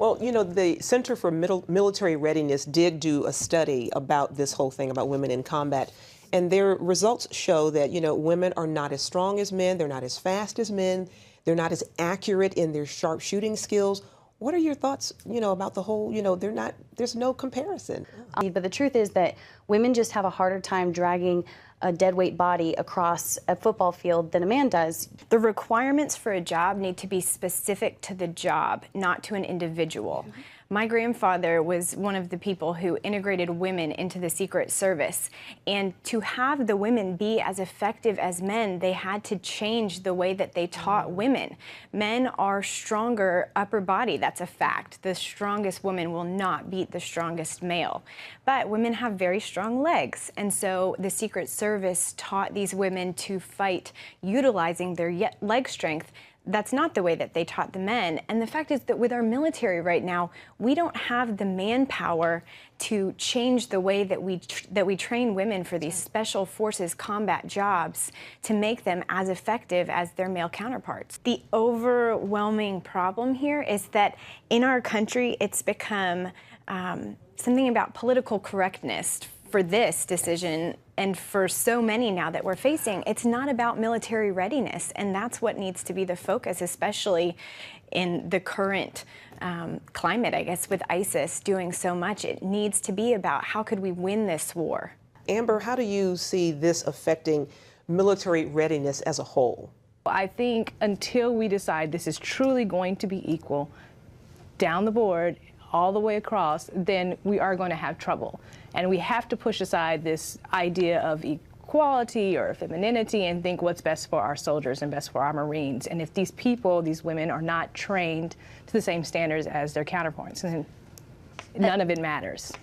Well, you know, the Center for Military Readiness did do a study about this whole thing about women in combat. And their results show that, you know, women are not as strong as men, they're not as fast as men, they're not as accurate in their sharp shooting skills. What are your thoughts, you know, about the whole, you know, there's no comparison. But the truth is that women just have a harder time dragging a deadweight body across a football field than a man does. The requirements for a job need to be specific to the job, not to an individual. My grandfather was one of the people who integrated women into the Secret Service. And to have the women be as effective as men, they had to change the way that they taught women. Men are stronger upper body, that's a fact. The strongest woman will not beat the strongest male. But women have very strong legs. And so the Secret Service taught these women to fight utilizing their leg strength. That's not the way that they taught the men. And the fact is that with our military right now, we don't have the manpower to change the way that we train women for these special forces combat jobs to make them as effective as their male counterparts. The overwhelming problem here is that in our country, it's become something about political correctness for this decision, and for so many now that we're facing, it's not about military readiness, and that's what needs to be the focus, especially in the current climate, I guess, with ISIS doing so much. It needs to be about how could we win this war. Amber, how do you see this affecting military readiness as a whole? I think until we decide this is truly going to be equal down the board, all the way across, then we are going to have trouble. And we have to push aside this idea of equality or femininity and think what's best for our soldiers and best for our Marines. And if these people, these women, are not trained to the same standards as their counterparts, then none of it matters.